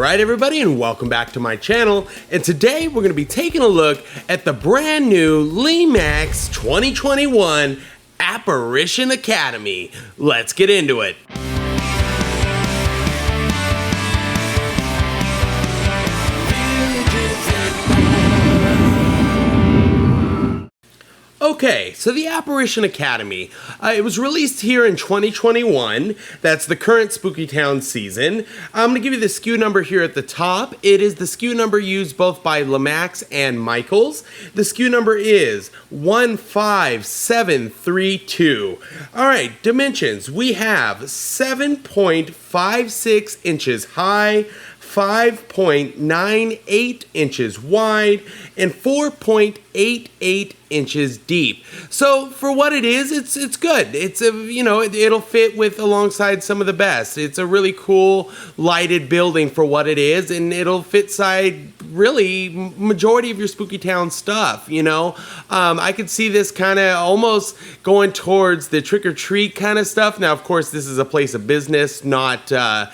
Alright everybody, and welcome back to my channel, and today we're going to be taking a look at the brand new Lemax 2021 Apparition Academy. Let's get into it. Okay, so the Apparition Academy, it was released here in 2021. That's the current Spooky Town season. I'm going to give you the SKU number here at the top. It is the SKU number used both by Lemax and Michaels. The SKU number is 15732. Alright, dimensions. We have 7.56 inches high, 5.98 inches wide, and 4.88 inches deep. So for what it is, it's good. It's it'll fit with alongside some of the best. It's a really cool lighted building for what it is, and it'll fit side really majority of your Spooky Town stuff. I could see this kind of almost going towards the trick-or-treat kind of stuff. Now, of course, this is a place of business, not a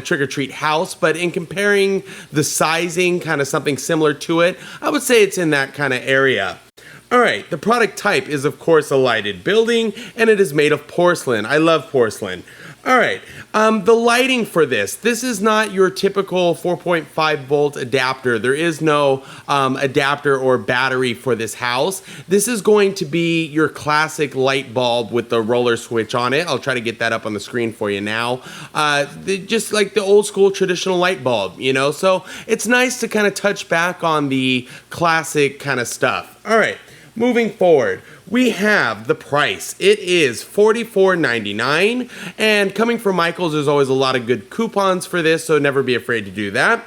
trick-or-treat house, but in comparing the sizing, kind of something similar to it, I would say it's in that kind of area. Alright, the product type is of course a lighted building, and it is made of porcelain. I love porcelain. Alright, the lighting for this is not your typical 4.5 volt adapter. There is no adapter or battery for this house. This is going to be your classic light bulb with the roller switch on it. I'll try to get that up on the screen for you now. Just like the old school traditional light bulb, so it's nice to kind of touch back on the classic kind of stuff. Alright. Moving forward, we have the price. It is $44.99, and coming from Michaels, there's always a lot of good coupons for this, so never be afraid to do that.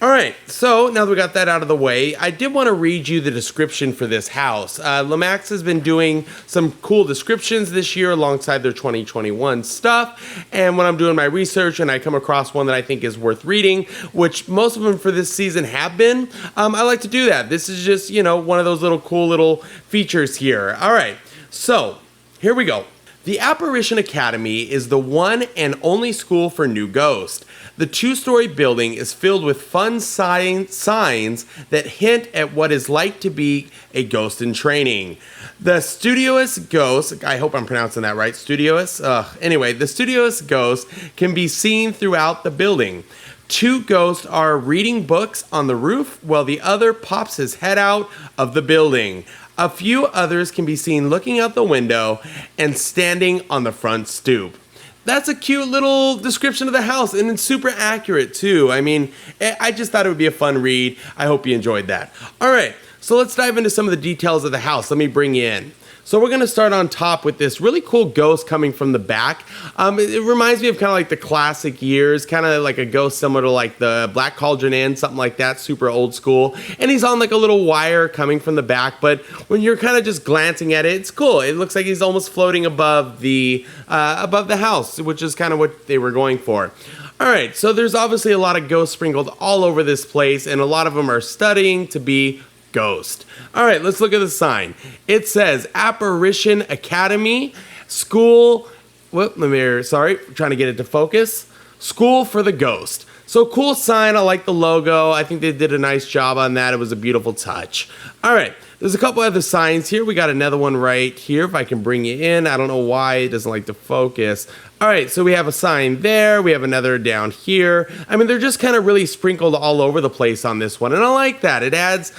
Alright, so now that we got that out of the way, I did want to read you the description for this house. Lemax has been doing some cool descriptions this year alongside their 2021 stuff, and when I'm doing my research and I come across one that I think is worth reading, which most of them for this season have been, I like to do that. This is just, one of those little cool little features here. Alright, so here we go. The Apparition Academy is the one and only school for new ghosts. The two-story building is filled with fun signs that hint at what it's like to be a ghost in training. The studious ghost, I hope I'm pronouncing that right, studious? Anyway, the studious ghost can be seen throughout the building. Two ghosts are reading books on the roof while the other pops his head out of the building. A few others can be seen looking out the window and standing on the front stoop. That's a cute little description of the house, and it's super accurate too. I mean, I just thought it would be a fun read. I hope you enjoyed that. All right, so let's dive into some of the details of the house. Let me bring you in. So we're going to start on top with this really cool ghost coming from the back. It reminds me of kind of like the classic years, kind of like a ghost similar to like the Black Cauldron Inn, something like that, super old school. And he's on like a little wire coming from the back, but when you're kind of just glancing at it, it's cool. It looks like he's almost floating above the house, which is kind of what they were going for. Alright, so there's obviously a lot of ghosts sprinkled all over this place, and a lot of them are studying to be ghost. All right, let's look at the sign. It says Apparition Academy School. Trying to get it to focus. School for the Ghost. So cool sign. I like the logo. I think they did a nice job on that. It was a beautiful touch. All right, there's a couple other signs here. We got another one right here. If I can bring you in. I don't know why it doesn't like to focus. All right, so we have a sign there. We have another down here. I mean, they're just kind of really sprinkled all over the place on this one, and I like that. It adds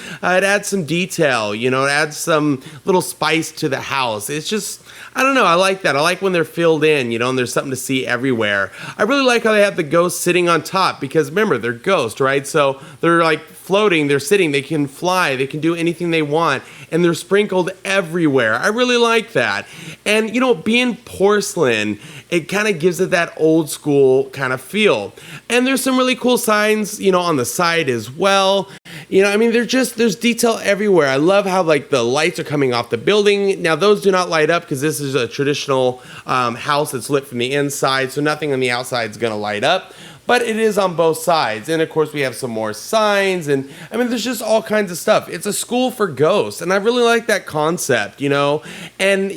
some detail. It adds some little spice to the house. It's just, I don't know. I like that. I like when they're filled in, and there's something to see everywhere. I really like how they have the ghosts sitting on top because remember, they're ghosts, right? So they're like floating, they're sitting, they can fly, they can do anything they want, and they're sprinkled everywhere. I really like that. And being porcelain, it kind of gives it that old school kind of feel. And there's some really cool signs, on the side as well. There's detail everywhere. I love how like the lights are coming off the building. Now those do not light up because this is a traditional house that's lit from the inside, so nothing on the outside is going to light up. But it is on both sides. And of course we have some more signs, and there's just all kinds of stuff. It's a school for ghosts, and I really like that concept, And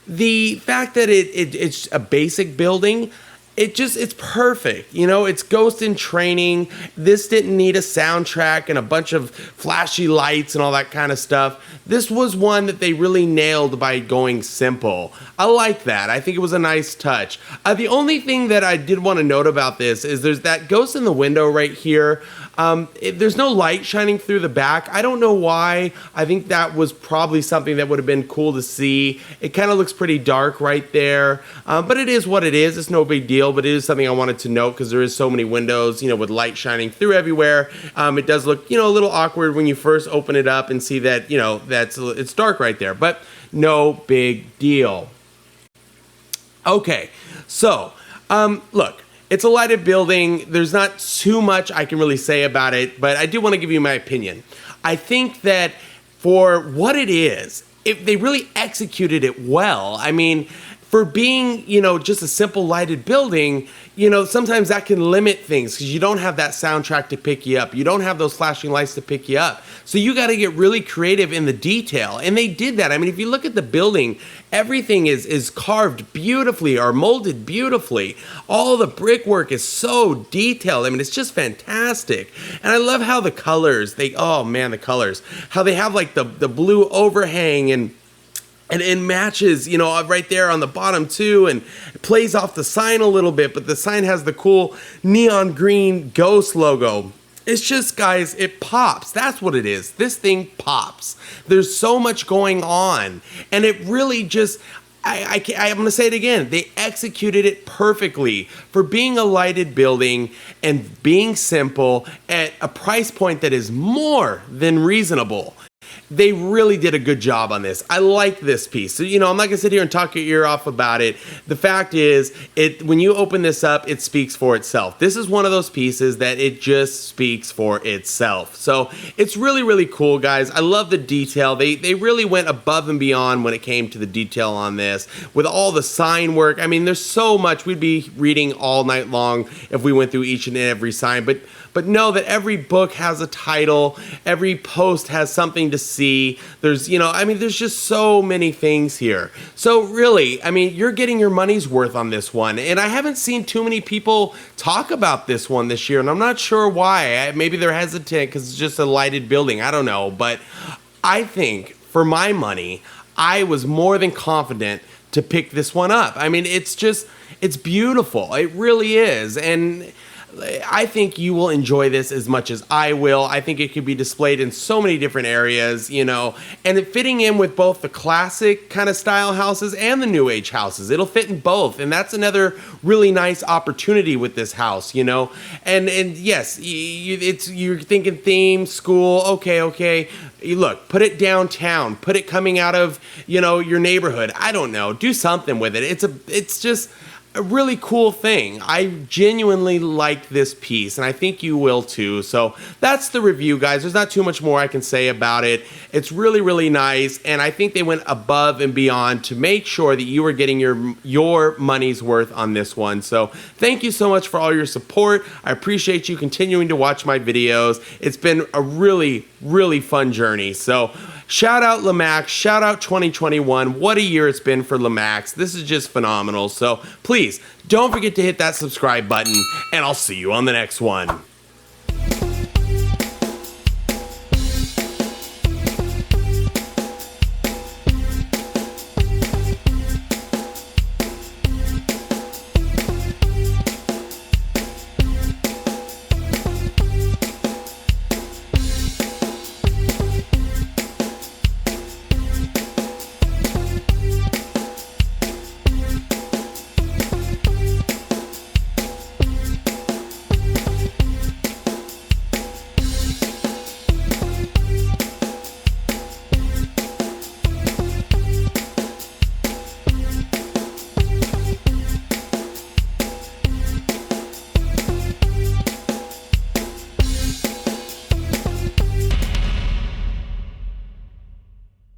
the fact that it's a basic building, it's perfect. You know, it's Ghost in Training. This didn't need a soundtrack and a bunch of flashy lights and all that kind of stuff. This was one that they really nailed by going simple. I like that. I think it was a nice touch. The only thing that I did want to note about this is there's that ghost in the window right here. There's no light shining through the back. I don't know why. I think that was probably something that would have been cool to see. It kind of looks pretty dark right there, but it is what it is. It's no big deal, but it is something I wanted to note because there is so many windows, you know, with light shining through everywhere. It does look, you know, a little awkward when you first open it up and see that, you know, it's dark right there, but no big deal. Okay, so look. It's a lighted building. There's not too much I can really say about it, but I do want to give you my opinion. I think that for what it is, if they really executed it well. I mean, for being, you know, just a simple lighted building, you know, sometimes that can limit things because you don't have that soundtrack to pick you up. You don't have those flashing lights to pick you up. So you got to get really creative in the detail. And they did that. I mean, if you look at the building, everything is carved beautifully or molded beautifully. All the brickwork is so detailed. I mean, it's just fantastic. And I love how the colors, oh man, the colors, how they have like the blue overhang and it matches, you know, right there on the bottom too, and it plays off the sign a little bit, but the sign has the cool neon green ghost logo. It's just, guys, it pops. That's what it is. This thing pops. There's so much going on, and it really just, I'm going to say it again. They executed it perfectly for being a lighted building and being simple at a price point that is more than reasonable. They really did a good job on this. I like this piece. So, you know, I'm not going to sit here and talk your ear off about it. The fact is, when you open this up, it speaks for itself. This is one of those pieces that it just speaks for itself. So it's really, really cool, guys. I love the detail. They really went above and beyond when it came to the detail on this. With all the sign work, I mean, there's so much. We'd be reading all night long if we went through each and every sign. But know that every book has a title. Every post has something to see. There's, you know, I mean, there's just so many things here. So really, I mean, you're getting your money's worth on this one. And I haven't seen too many people talk about this one this year, and I'm not sure why. Maybe they're hesitant because it's just a lighted building. I don't know. But I think, for my money, I was more than confident to pick this one up. I mean, it's beautiful. It really is. And I think you will enjoy this as much as I will. I think it could be displayed in so many different areas, you know, and it fitting in with both the classic kind of style houses and the new age houses. It'll fit in both, and that's another really nice opportunity with this house, you know. And yes, you're thinking theme, school, okay. Look, put it downtown, put it coming out of, you know, your neighborhood. I don't know, do something with it. It's just a really cool thing. I genuinely like this piece, and I think you will too. So that's the review, guys. There's not too much more I can say about it. It's really, really nice, and I think they went above and beyond to make sure that you were getting your money's worth on this one. So thank you so much for all your support. I appreciate you continuing to watch my videos. It's been a really, really fun journey. So shout out Lemax, shout out 2021. What a year it's been for Lemax. This is just phenomenal. So please, don't forget to hit that subscribe button, and I'll see you on the next one.